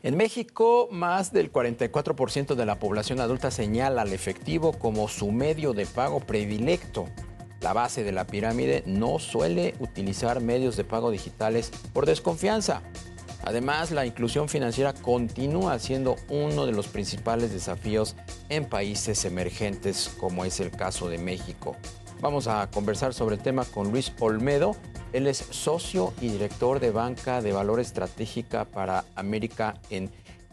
En México, más del 44% de la población adulta señala al efectivo como su medio de pago predilecto. La base de la pirámide no suele utilizar medios de pago digitales por desconfianza. Además, la inclusión financiera continúa siendo uno de los principales desafíos en países emergentes, como es el caso de México. Vamos a conversar sobre el tema con Luis Olmedo. Él es socio y director de banca de valor estratégica para América en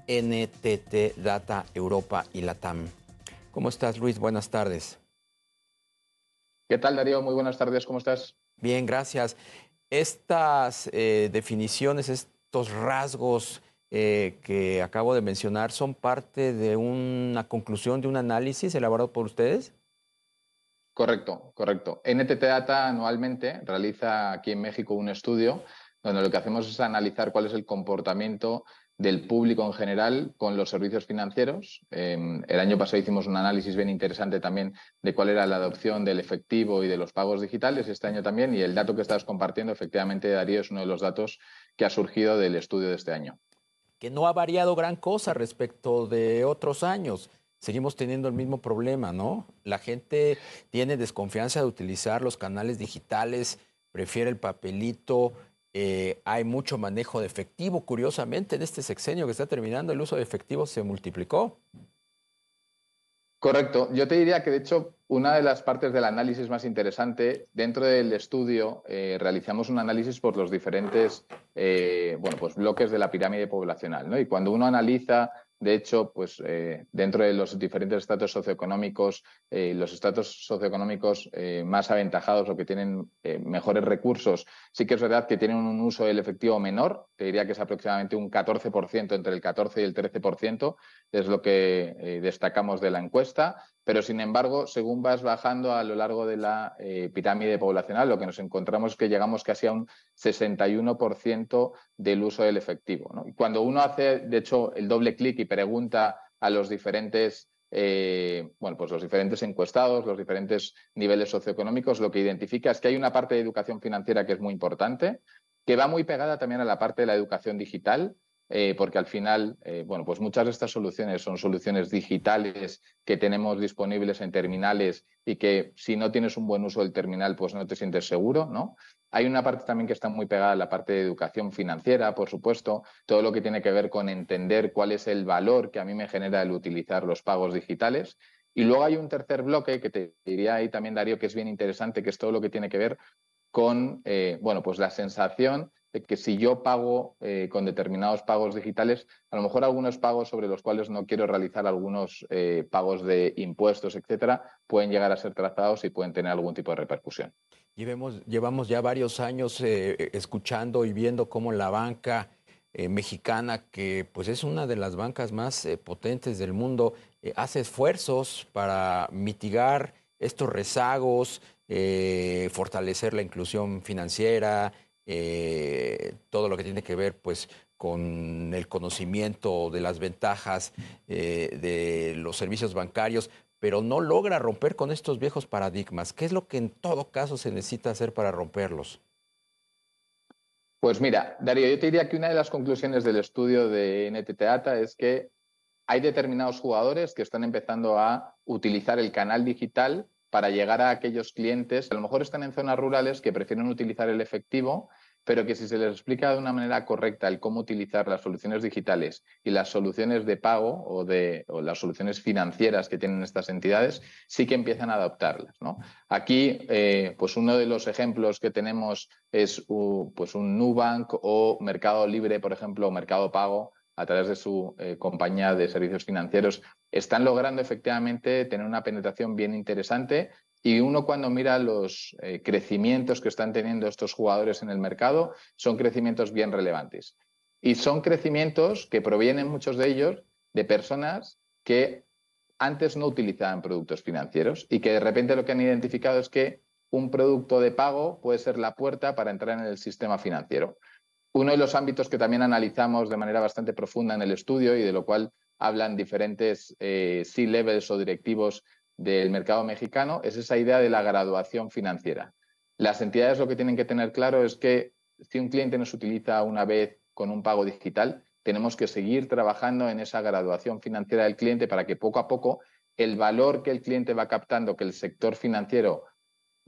NTT Data Europa y Latam. ¿Cómo estás, Luis? Buenas tardes. ¿Qué tal, Darío? Muy buenas tardes, ¿cómo estás? Bien, gracias. Estas definiciones, estos rasgos que acabo de mencionar, ¿son parte de una conclusión de un análisis elaborado por ustedes? Correcto, correcto. NTT Data anualmente realiza aquí en México un estudio donde lo que hacemos es analizar cuál es el comportamiento del público en general con los servicios financieros. El año pasado hicimos un análisis bien interesante también de cuál era la adopción del efectivo y de los pagos digitales este año también, y el dato que estás compartiendo, efectivamente, Darío, es uno de los datos que ha surgido del estudio de este año. Que no ha variado gran cosa respecto de otros años. Seguimos teniendo el mismo problema, ¿no? La gente tiene desconfianza de utilizar los canales digitales, prefiere el papelito, hay mucho manejo de efectivo. Curiosamente, en este sexenio que está terminando, el uso de efectivo se multiplicó. Correcto. Yo te diría que, de hecho, una de las partes del análisis más interesante, dentro del estudio realizamos un análisis por los diferentes pues bloques de la pirámide poblacional, ¿no? Y cuando uno analiza, de hecho, pues dentro de los diferentes estratos socioeconómicos, los estratos socioeconómicos más aventajados o que tienen mejores recursos, sí que es verdad que tienen un uso del efectivo menor. Te diría que es aproximadamente un 14%, entre el 14 y el 13%, es lo que destacamos de la encuesta, pero sin embargo, según vas bajando a lo largo de la pirámide poblacional, lo que nos encontramos es que llegamos casi a un 61% del uso del efectivo, ¿no? Y cuando uno hace, de hecho, el doble clic y pregunta a los diferentes pues los diferentes encuestados, los diferentes niveles socioeconómicos, lo que identifica es que hay una parte de educación financiera que es muy importante, que va muy pegada también a la parte de la educación digital, porque al final, pues muchas de estas soluciones son soluciones digitales que tenemos disponibles en terminales y que si no tienes un buen uso del terminal, pues no te sientes seguro, ¿no? Hay una parte también que está muy pegada a la parte de educación financiera, por supuesto, todo lo que tiene que ver con entender cuál es el valor que a mí me genera el utilizar los pagos digitales. Y luego hay un tercer bloque que te diría ahí también, Darío, que es bien interesante, que es todo lo que tiene que ver con pues la sensación de que si yo pago con determinados pagos digitales, a lo mejor algunos pagos sobre los cuales no quiero realizar algunos pagos de impuestos, etcétera, pueden llegar a ser tratados y pueden tener algún tipo de repercusión. Llevamos ya varios años escuchando y viendo cómo la banca mexicana, que pues es una de las bancas más potentes del mundo, hace esfuerzos para mitigar estos rezagos, fortalecer la inclusión financiera, todo lo que tiene que ver pues con el conocimiento de las ventajas de los servicios bancarios, pero no logra romper con estos viejos paradigmas. ¿Qué es lo que en todo caso se necesita hacer para romperlos? Pues mira, Darío, yo te diría que una de las conclusiones del estudio de NTT Data es que hay determinados jugadores que están empezando a utilizar el canal digital para llegar a aquellos clientes que a lo mejor están en zonas rurales que prefieren utilizar el efectivo, pero que si se les explica de una manera correcta el cómo utilizar las soluciones digitales y las soluciones de pago o las soluciones financieras que tienen estas entidades, sí que empiezan a adoptarlas, ¿no? Aquí, pues uno de los ejemplos que tenemos es pues un Nubank o Mercado Libre, por ejemplo, o Mercado Pago, a través de su compañía de servicios financieros, están logrando efectivamente tener una penetración bien interesante, y uno cuando mira los crecimientos que están teniendo estos jugadores en el mercado, son crecimientos bien relevantes. Y son crecimientos que provienen, muchos de ellos, de personas que antes no utilizaban productos financieros y que de repente lo que han identificado es que un producto de pago puede ser la puerta para entrar en el sistema financiero. Uno de los ámbitos que también analizamos de manera bastante profunda en el estudio y de lo cual hablan diferentes C-levels o directivos del mercado mexicano es esa idea de la graduación financiera. Las entidades lo que tienen que tener claro es que si un cliente nos utiliza una vez con un pago digital, tenemos que seguir trabajando en esa graduación financiera del cliente para que poco a poco el valor que el cliente va captando, que el sector financiero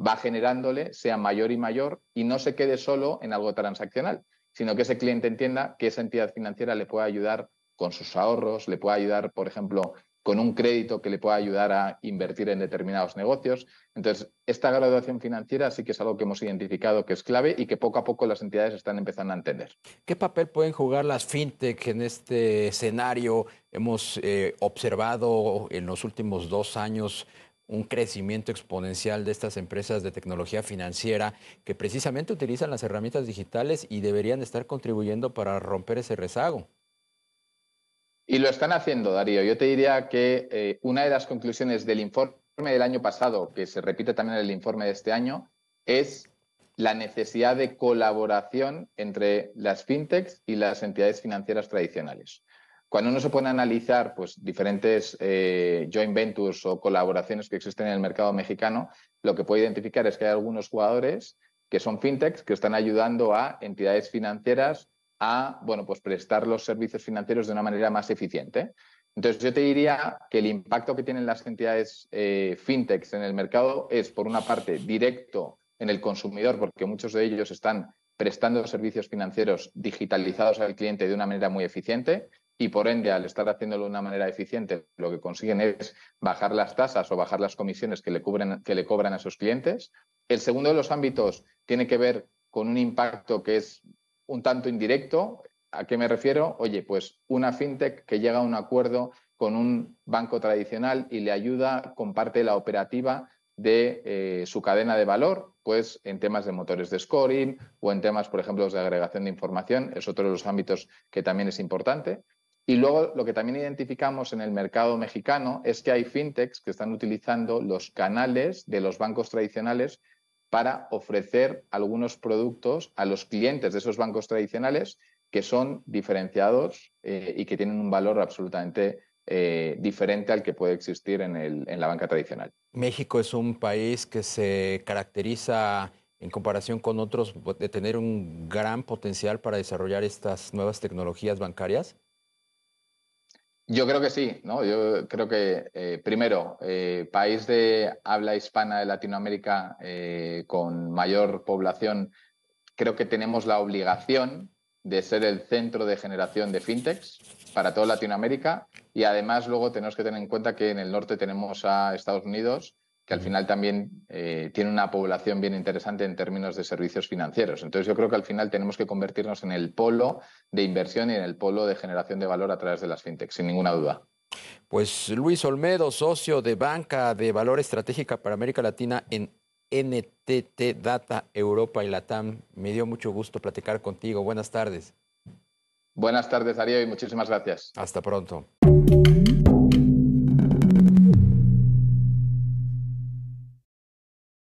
va generándole, sea mayor y mayor y no se quede solo en algo transaccional, sino que ese cliente entienda que esa entidad financiera le puede ayudar con sus ahorros, le puede ayudar, por ejemplo, con un crédito que le pueda ayudar a invertir en determinados negocios. Entonces, esta graduación financiera sí que es algo que hemos identificado que es clave y que poco a poco las entidades están empezando a entender. ¿Qué papel pueden jugar las fintech en este escenario? Hemos observado en los últimos 2 años un crecimiento exponencial de estas empresas de tecnología financiera que precisamente utilizan las herramientas digitales y deberían estar contribuyendo para romper ese rezago. Y lo están haciendo, Darío. Yo te diría que una de las conclusiones del informe del año pasado, que se repite también en el informe de este año, es la necesidad de colaboración entre las fintechs y las entidades financieras tradicionales. Cuando uno se pone a analizar pues, diferentes joint ventures o colaboraciones que existen en el mercado mexicano, lo que puede identificar es que hay algunos jugadores que son fintechs que están ayudando a entidades financieras a bueno, pues prestar los servicios financieros de una manera más eficiente. Entonces, yo te diría que el impacto que tienen las entidades fintechs en el mercado es, por una parte, directo en el consumidor, porque muchos de ellos están prestando servicios financieros digitalizados al cliente de una manera muy eficiente y, por ende, al estar haciéndolo de una manera eficiente, lo que consiguen es bajar las tasas o bajar las comisiones que le cobran a sus clientes. El segundo de los ámbitos tiene que ver con un impacto que es un tanto indirecto. ¿A qué me refiero? Oye, pues una fintech que llega a un acuerdo con un banco tradicional y le ayuda, comparte la operativa de su cadena de valor, pues en temas de motores de scoring o en temas, por ejemplo, de agregación de información, es otro de los ámbitos que también es importante. Y luego lo que también identificamos en el mercado mexicano es que hay fintechs que están utilizando los canales de los bancos tradicionales para ofrecer algunos productos a los clientes de esos bancos tradicionales que son diferenciados y que tienen un valor absolutamente diferente al que puede existir en la banca tradicional. México es un país que se caracteriza en comparación con otros de tener un gran potencial para desarrollar estas nuevas tecnologías bancarias. Yo creo que sí, ¿no? Yo creo que, primero, país de habla hispana de Latinoamérica con mayor población, creo que tenemos la obligación de ser el centro de generación de fintechs para toda Latinoamérica y además luego tenemos que tener en cuenta que en el norte tenemos a Estados Unidos, que al final también tiene una población bien interesante en términos de servicios financieros. Entonces yo creo que al final tenemos que convertirnos en el polo de inversión y en el polo de generación de valor a través de las fintechs, sin ninguna duda. Pues Luis Olmedo, socio de banca de valor estratégica para América Latina en NTT Data Europa y Latam. Me dio mucho gusto platicar contigo. Buenas tardes. Buenas tardes, Darío, y muchísimas gracias. Hasta pronto.